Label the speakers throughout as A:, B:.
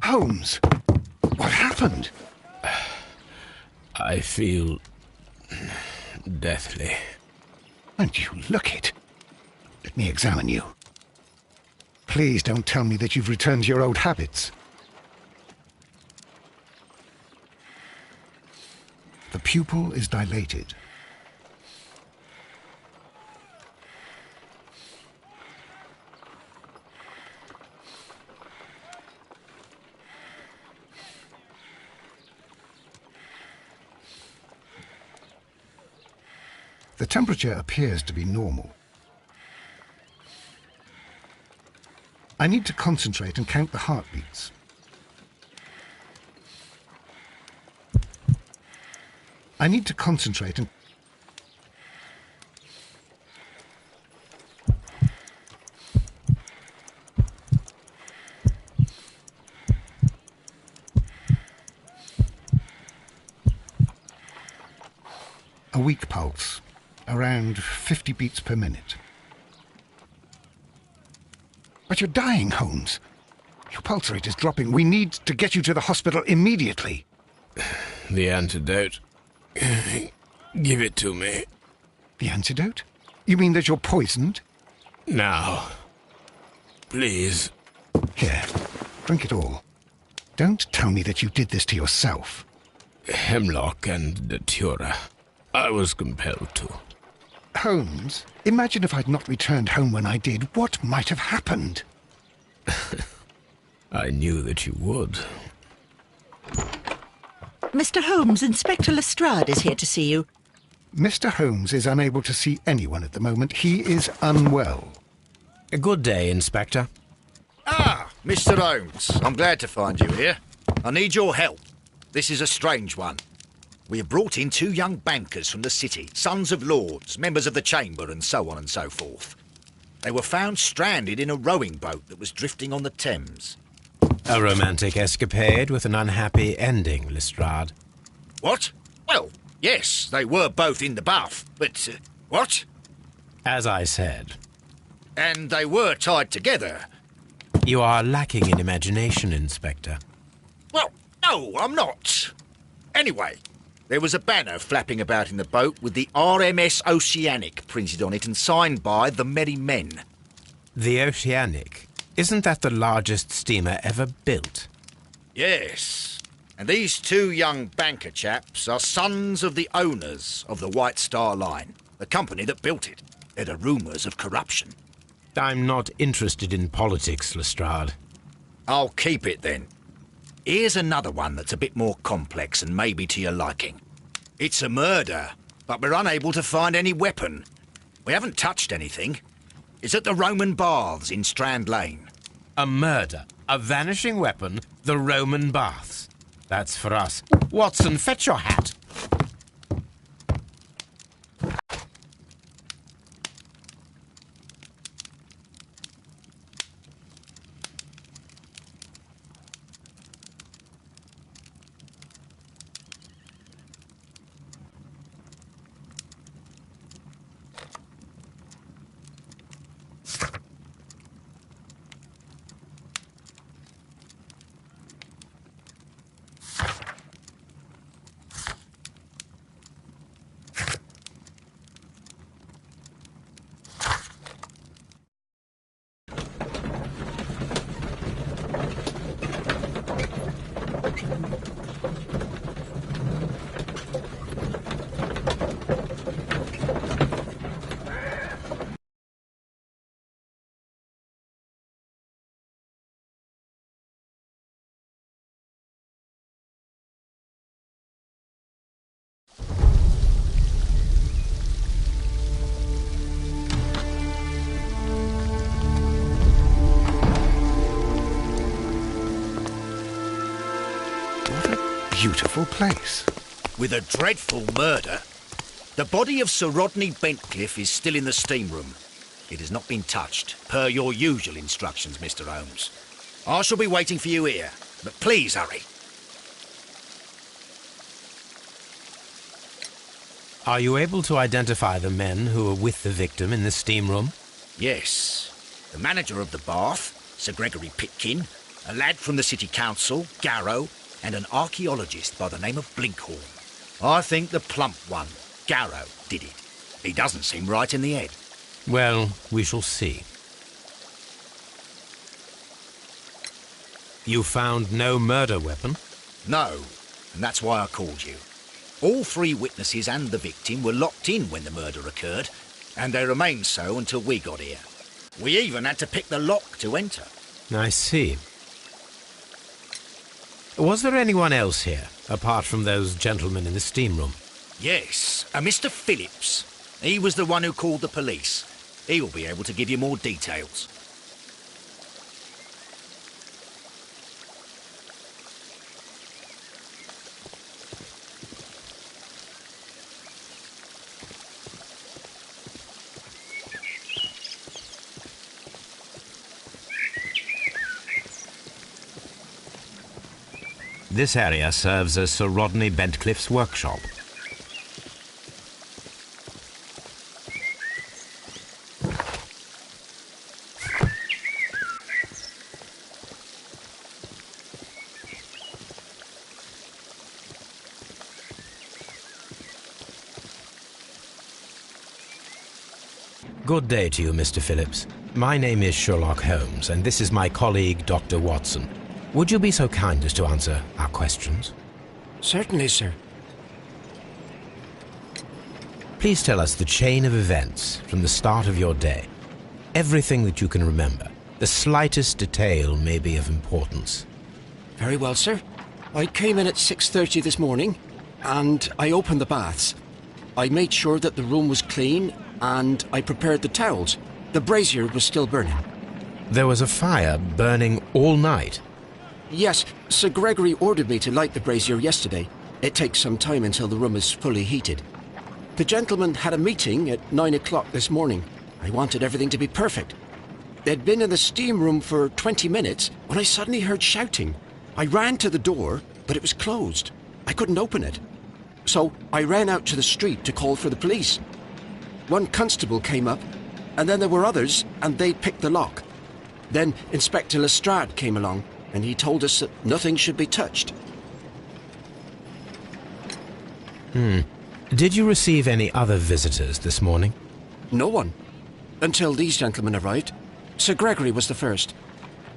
A: Holmes, what happened?
B: I feel deathly.
A: And you look it. Let me examine you. Please don't tell me that you've returned to your old habits. The pupil is dilated. The temperature appears to be normal. I need to concentrate and count the heartbeats. I need to concentrate and... A weak pulse, around 50 beats per minute. But you're dying, Holmes. Your pulse rate is dropping. We need to get you to the hospital immediately.
B: The antidote. Give it to me.
A: The antidote? You mean that you're poisoned?
B: Now. Please.
A: Here, drink it all. Don't tell me that you did this to yourself.
B: Hemlock and datura. I was compelled to.
A: Holmes, imagine if I'd not returned home when I did. What might have happened?
B: I knew that you would.
C: Mr. Holmes, Inspector Lestrade is here to see you.
A: Mr. Holmes is unable to see anyone at the moment. He is unwell.
D: A good day, Inspector.
E: Ah, Mr. Holmes. I'm glad to find you here. I need your help. This is a strange one. We have brought in 2 young bankers from the city, sons of lords, members of the Chamber, and so on and so forth. They were found stranded in a rowing boat that was drifting on the Thames.
D: A romantic escapade with an unhappy ending, Lestrade.
E: What? Well, yes, they were both in the bath, but... what?
D: As I said.
E: And they were tied together.
D: You are lacking in imagination, Inspector.
E: Well, no, I'm not. Anyway, there was a banner flapping about in the boat with the RMS Oceanic printed on it and signed by the Merry Men.
D: The Oceanic? Isn't that the largest steamer ever built?
E: Yes. And these 2 young banker chaps are sons of the owners of the White Star Line, the company that built it. There are rumours of corruption.
D: I'm not interested in politics, Lestrade.
E: I'll keep it then. Here's another one that's a bit more complex and maybe to your liking. It's a murder, but we're unable to find any weapon. We haven't touched anything. It's at the Roman Baths in Strand Lane.
D: A murder, a vanishing weapon, the Roman Baths. That's for us. Watson, fetch your hat.
A: Beautiful place.
E: With a dreadful murder. The body of Sir Rodney Bentcliffe is still in the steam room. It has not been touched, per your usual instructions, Mr. Holmes. I shall be waiting for you here, but please hurry.
D: Are you able to identify the men who were with the victim in the steam room?
E: Yes. The manager of the bath, Sir Gregory Pitkin, A lad from the city council, Garrow, and an archaeologist by the name of Blinkhorn. I think the plump one, Garrow, did it. He doesn't seem right in the head.
D: Well, we shall see. You found no murder weapon?
E: No, and that's why I called you. All three witnesses and the victim were locked in when the murder occurred, and they remained so until we got here. We even had to pick the lock to enter.
D: I see. Was there anyone else here, apart from those gentlemen in the steam room?
E: Yes, a Mr. Phillips. He was the one who called the police. He'll be able to give you more details.
D: This area serves as Sir Rodney Bentcliffe's workshop. Good day to you, Mr. Phillips. My name is Sherlock Holmes, and this is my colleague, Dr. Watson. Would you be so kind as to answer our questions?
F: Certainly, sir.
D: Please tell us the chain of events from the start of your day. Everything that you can remember. The slightest detail may be of importance.
F: Very well, sir. I came in at 6:30 this morning, and I opened the baths. I made sure that the room was clean, and I prepared the towels. The brazier was still burning.
D: There was a fire burning all night.
F: Yes, Sir Gregory ordered me to light the brazier yesterday. It takes some time until the room is fully heated. The gentlemen had a meeting at 9 o'clock this morning. I wanted everything to be perfect. They'd been in the steam room for 20 minutes when I suddenly heard shouting. I ran to the door, but it was closed. I couldn't open it. So I ran out to the street to call for the police. One constable came up, and then there were others, and they picked the lock. Then Inspector Lestrade came along, and he told us that nothing should be touched.
D: Did you receive any other visitors this morning?
F: No one. Until these gentlemen arrived. Sir Gregory was the first.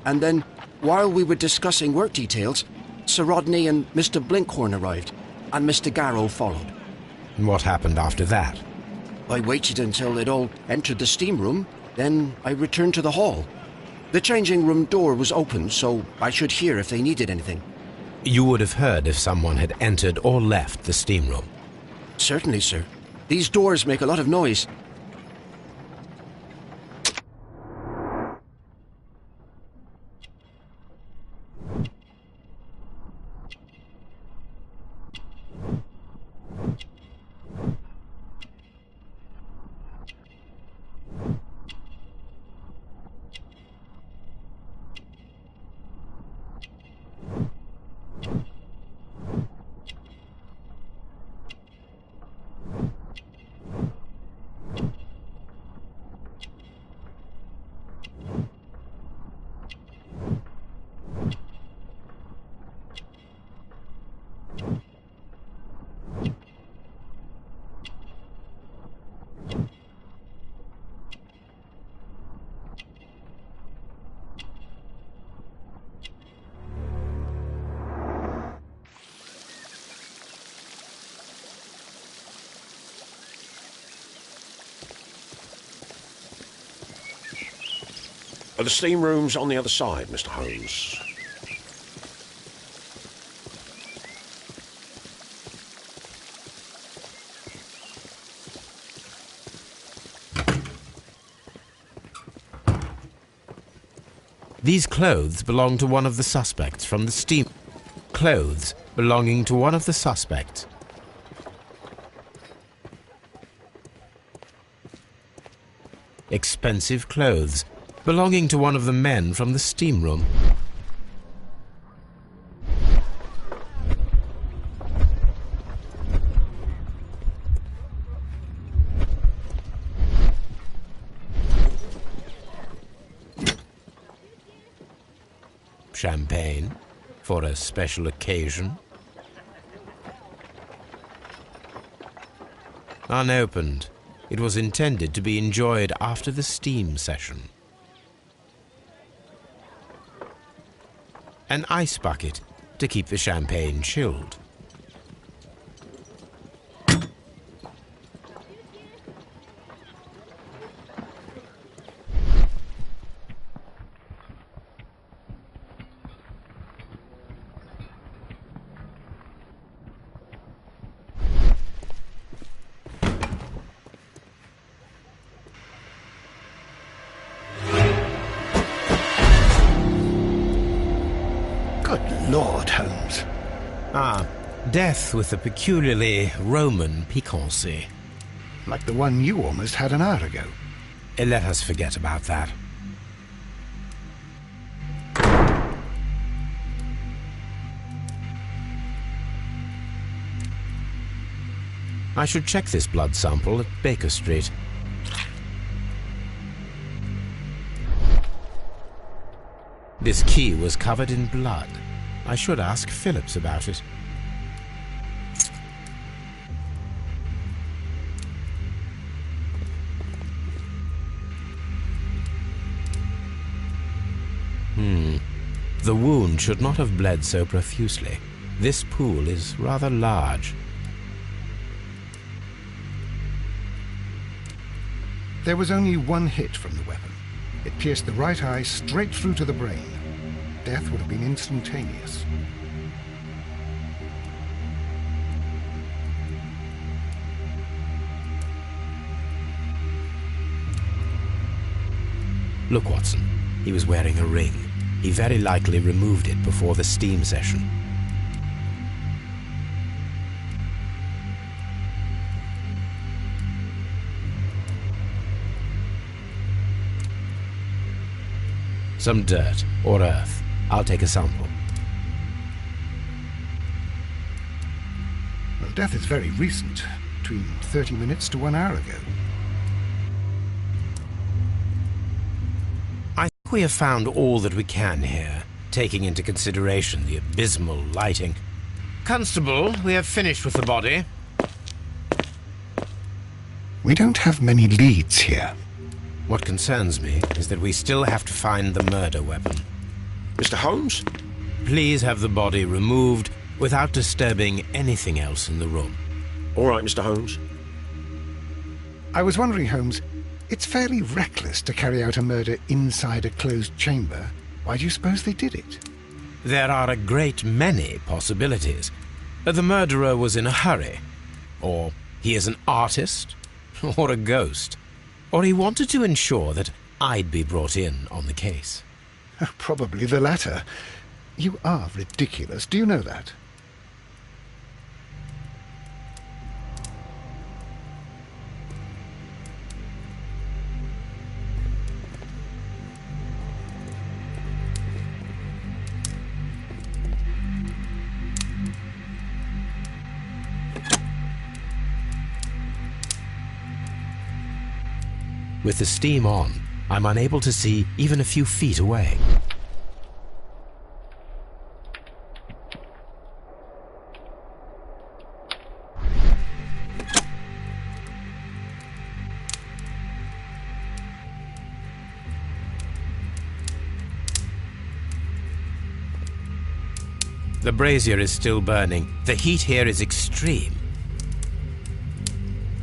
F: And then, while we were discussing work details, Sir Rodney and Mr. Blinkhorn arrived, and Mr. Garrow followed.
D: And what happened after that?
F: I waited until they'd all entered the steam room, then I returned to the hall. The changing room door was open, so I should hear if they needed anything.
D: You would have heard if someone had entered or left the steam room.
F: Certainly, sir. These doors make a lot of noise.
G: The steam room's on the other side, Mr. Holmes.
D: These clothes belong to one of the suspects from the steam... Clothes belonging to one of the suspects. Expensive clothes belonging to one of the men from the steam room. champagne for a special occasion. Unopened, it was intended to be enjoyed after the steam session. An ice bucket to keep the champagne chilled.
A: Good Lord, Holmes.
D: Ah, death with a peculiarly Roman piquancy.
A: Like the one you almost had an hour ago.
D: Let us forget about that. I should check this blood sample at Baker Street. This key was covered in blood. I should ask Phillips about it. The wound should not have bled so profusely. This pool is rather large.
A: There was only one hit from the weapon. It pierced the right eye straight through to the brain. Death would have been instantaneous.
D: Look, Watson. He was wearing a ring. He very likely removed it before the steam session. Some dirt or earth. I'll take a sample.
A: Well, death is very recent, between 30 minutes to 1 hour ago.
D: I think we have found all that we can here, taking into consideration the abysmal lighting. Constable, we have finished with the body.
A: We don't have many leads here.
D: What concerns me is that we still have to find the murder weapon.
G: Mr. Holmes?
D: Please have the body removed without disturbing anything else in the room.
G: All right, Mr. Holmes.
A: I was wondering, Holmes, it's fairly reckless to carry out a murder inside a closed chamber. Why do you suppose they did it?
D: There are a great many possibilities. The murderer was in a hurry, or he is an artist, or a ghost, or he wanted to ensure that I'd be brought in on the case.
A: Probably the latter. You are ridiculous. Do you know that?
D: With the steam on, I'm unable to see even a few feet away. The brazier is still burning. The heat here is extreme.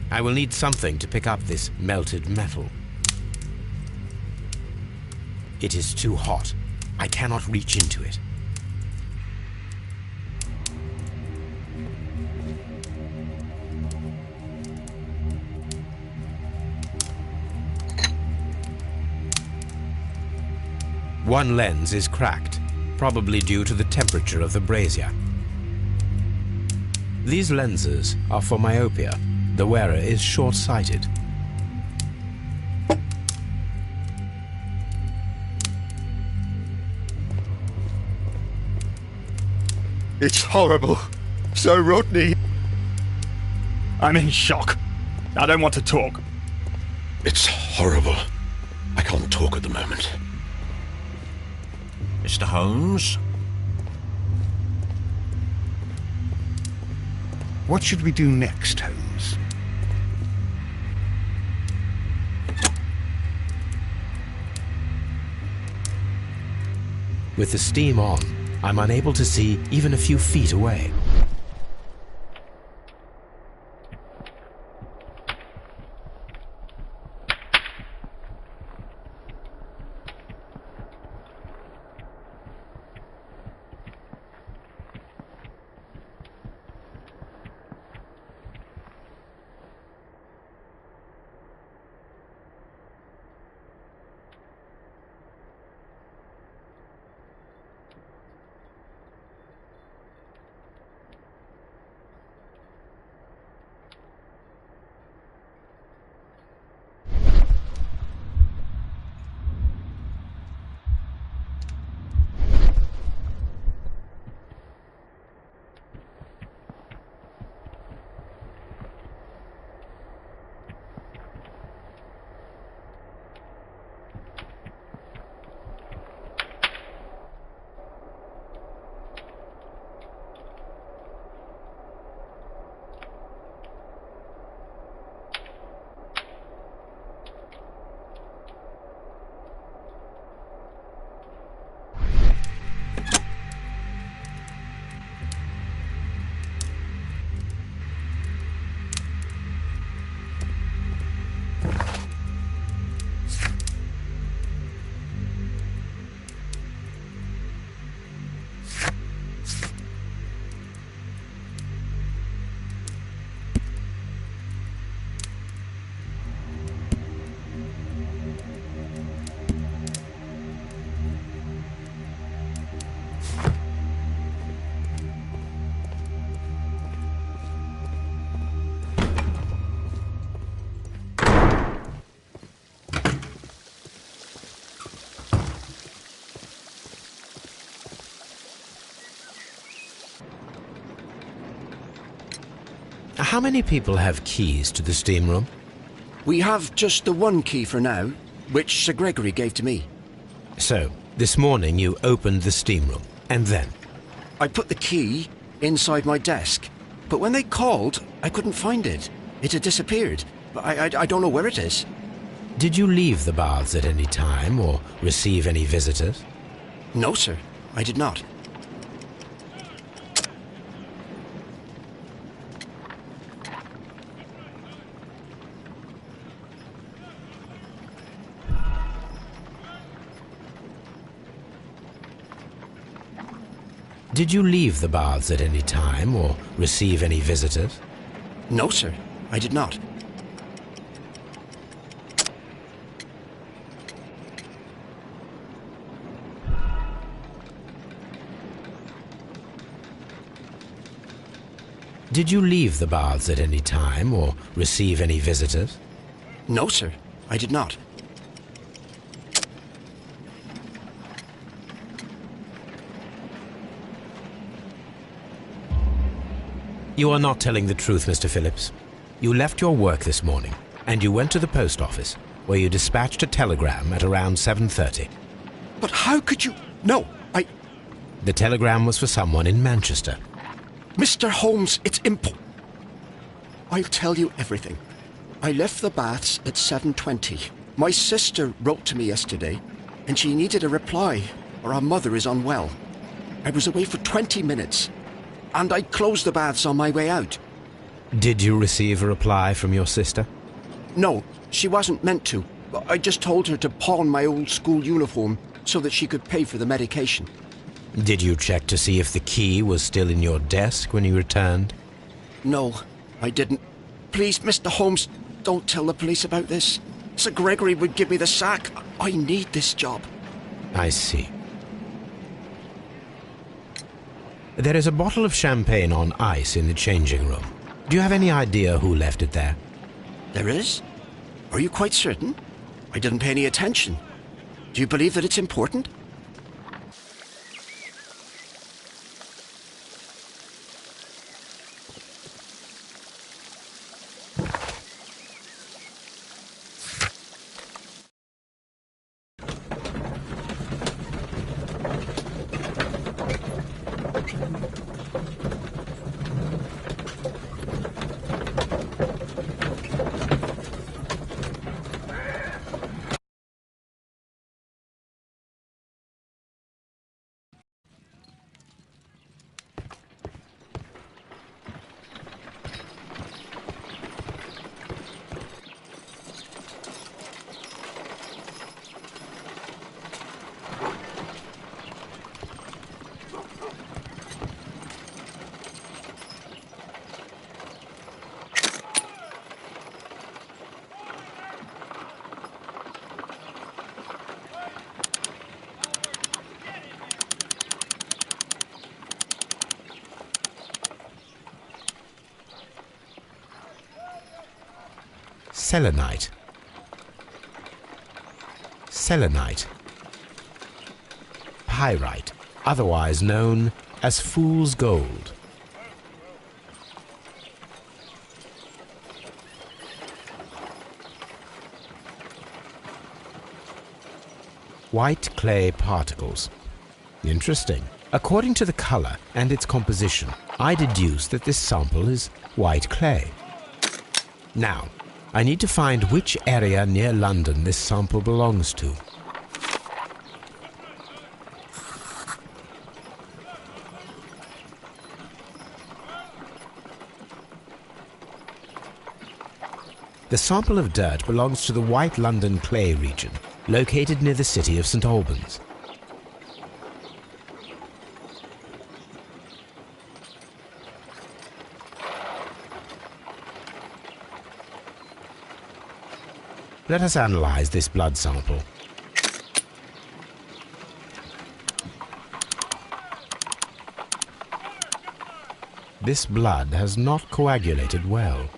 D: I will need something to pick up this melted metal. It is too hot. I cannot reach into it. One lens is cracked, probably due to the temperature of the brazier. These lenses are for myopia. The wearer is short-sighted.
H: It's horrible. So Rodney. I'm in shock. I don't want to talk.
G: It's horrible. I can't talk at the moment. Mr. Holmes.
A: What should we do next, Holmes?
D: With the steam on, I'm unable to see even a few feet away. How many people have keys to the steam room?
F: We have just the one key for now, which Sir Gregory gave to me.
D: So, this morning you opened the steam room, and then?
F: I put the key inside my desk, but when they called, I couldn't find it. It had disappeared. I don't know where it is.
D: Did you leave the baths at any time or receive any visitors?
F: No, sir, I did not.
D: Did you leave the baths at any time or receive any visitors?
F: No, sir, I did not.
D: Did you leave the baths at any time or receive any visitors?
F: No, sir, I did not.
D: You are not telling the truth, Mr. Phillips. You left your work this morning, and you went to the post office, where you dispatched a telegram at around 7:30.
F: But how could you... No,
D: The telegram was for someone in Manchester.
F: Mr. Holmes, it's I'll tell you everything. I left the baths at 7:20. My sister wrote to me yesterday, and she needed a reply, or her mother is unwell. I was away for 20 minutes, and I closed the baths on my way out.
D: Did you receive a reply from your sister?
F: No, she wasn't meant to. I just told her to pawn my old school uniform so that she could pay for the medication.
D: Did you check to see if the key was still in your desk when you returned?
F: No, I didn't. Please, Mr. Holmes, don't tell the police about this. Sir Gregory would give me the sack. I need this job.
D: I see. There is a bottle of champagne on ice in the changing room. Do you have any idea who left it there?
F: There is? Are you quite certain? I didn't pay any attention. Do you believe that it's important?
D: selenite, selenite, pyrite, otherwise known as fool's gold. White clay particles. Interesting. According to the color and its composition, I deduce that this sample is white clay. Now, I need to find which area near London this sample belongs to. The sample of dirt belongs to the White London clay region, located near the city of St. Albans. Let us analyze this blood sample. This blood has not coagulated well.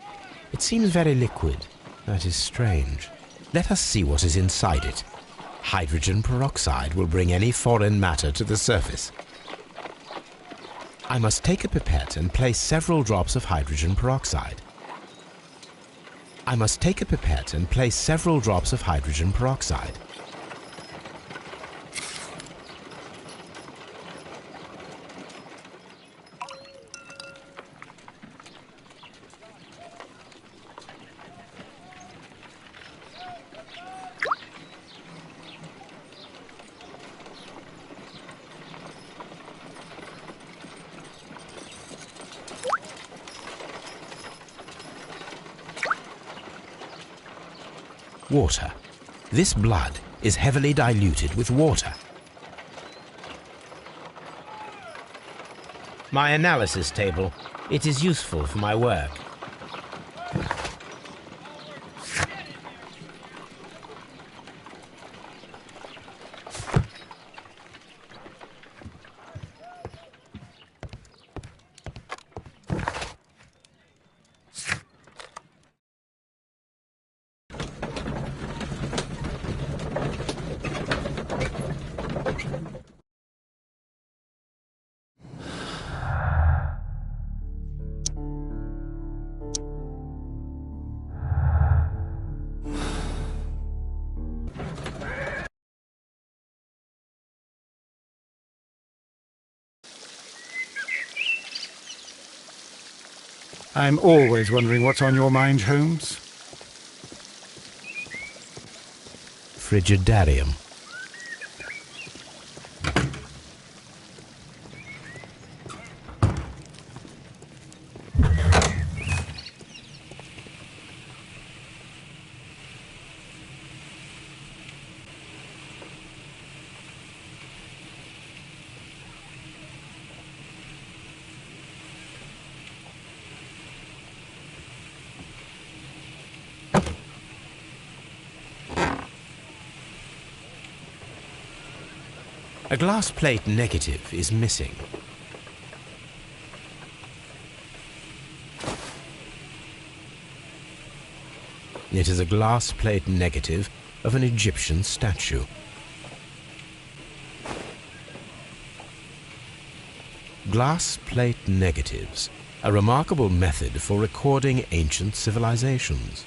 D: It seems very liquid. That is strange. Let us see what is inside it. Hydrogen peroxide will bring any foreign matter to the surface. I must take a pipette and place several drops of hydrogen peroxide. I must take a pipette and place several drops of hydrogen peroxide. Water. This blood is heavily diluted with water. My analysis table. It is useful for my work.
A: I'm always wondering what's on your mind, Holmes.
D: Frigidarium. A glass plate negative is missing. It is a glass plate negative of an Egyptian statue. Glass plate negatives, a remarkable method for recording ancient civilizations.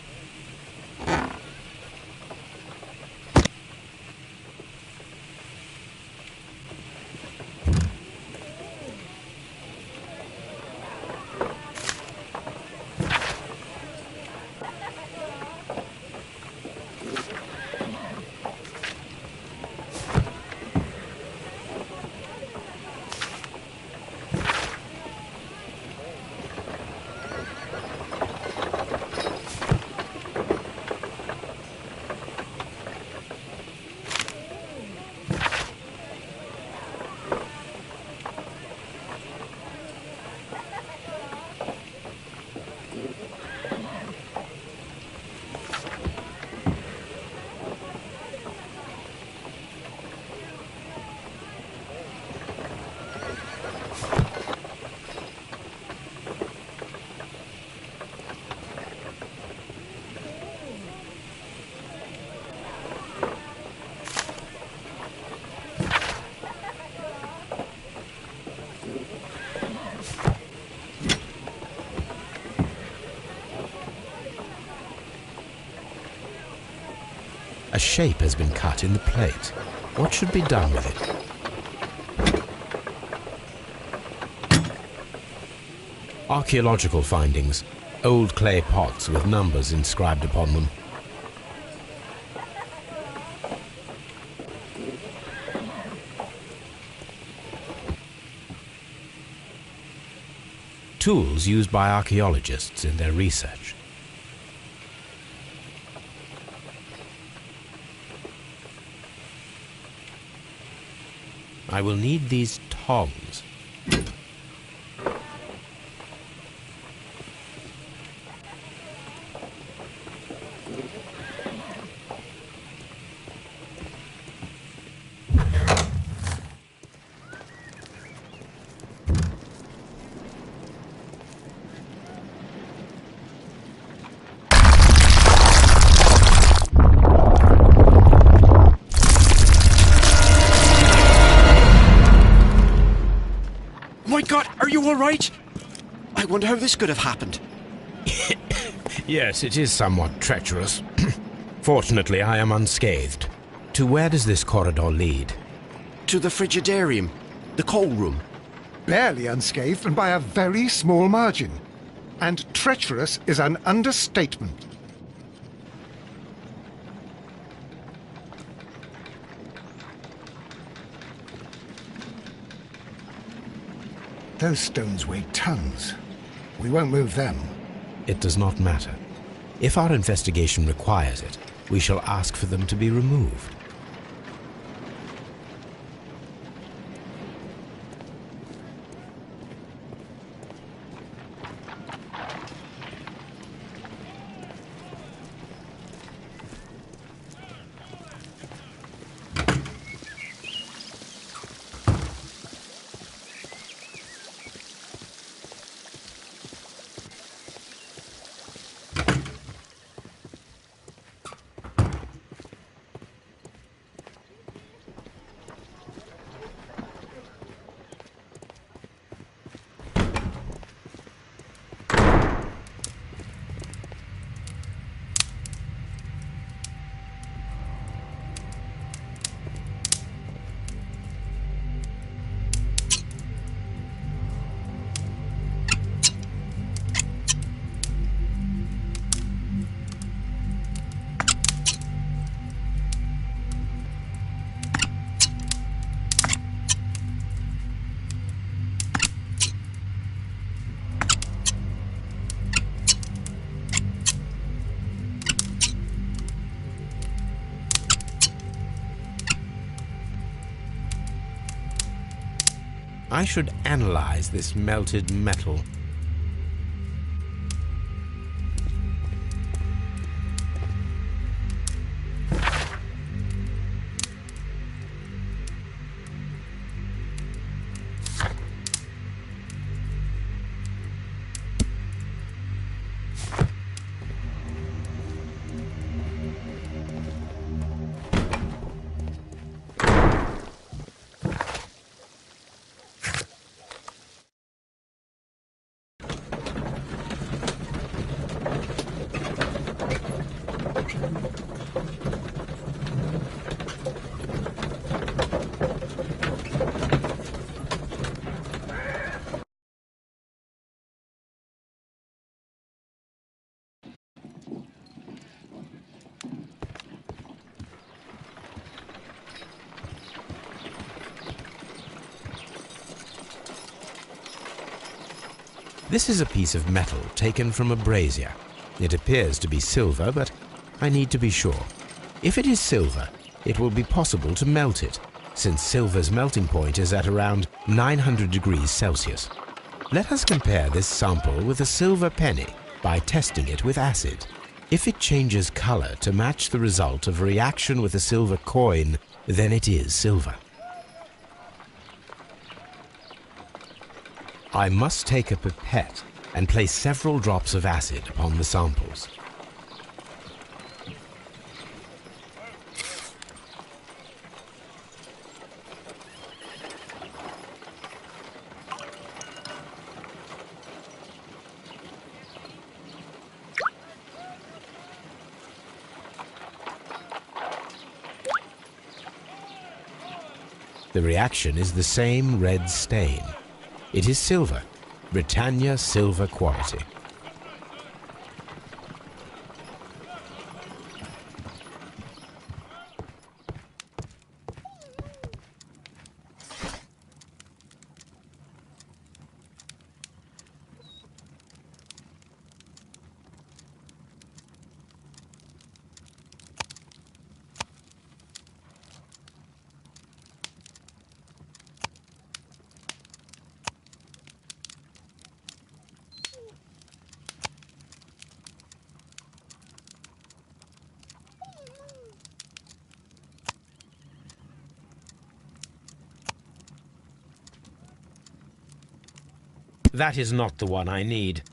D: shape has been cut in the plate. What should be done with it? Archaeological findings. Old clay pots with numbers inscribed upon them. Tools used by archaeologists in their research. I will need these tongs.
F: My God, are you all right? I wonder how this could have happened.
D: Yes, it is somewhat treacherous. Fortunately, I am unscathed. To where does this corridor lead?
F: To the frigidarium, the coal room.
A: Barely unscathed and by a very small margin. And treacherous is an understatement. Those stones weigh tons. We won't move them.
D: It does not matter. If our investigation requires it, we shall ask for them to be removed. I should analyze this melted metal. This is a piece of metal taken from a brazier. It appears to be silver, but I need to be sure. If it is silver, it will be possible to melt it, since silver's melting point is at around 900 degrees Celsius. Let us compare this sample with a silver penny by testing it with acid. If it changes color to match the result of a reaction with a silver coin, then it is silver. I must take a pipette and place several drops of acid upon the samples. The reaction is the same red stain. It is silver, Britannia silver quality. That is not the one I need.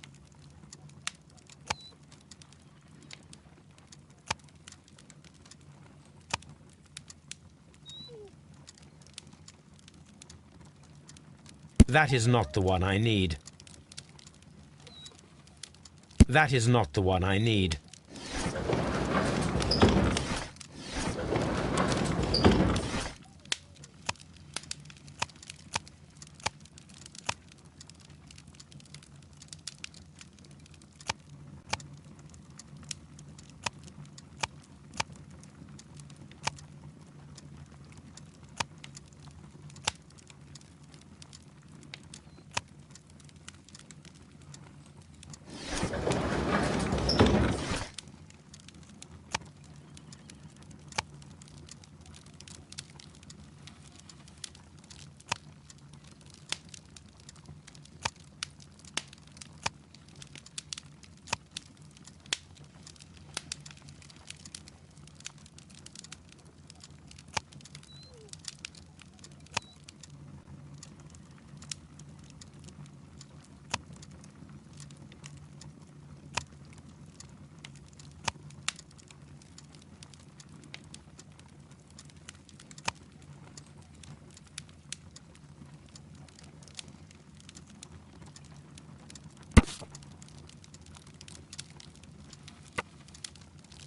D: That is not the one I need. That is not the one I need.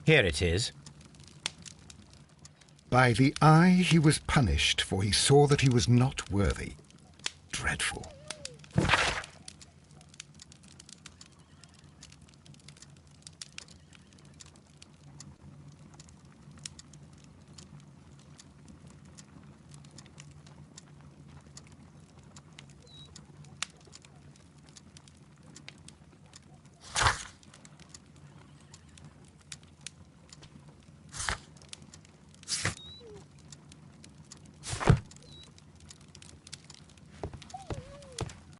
D: Here it is.
A: By the eye he was punished, for he saw that he was not worthy. Dreadful.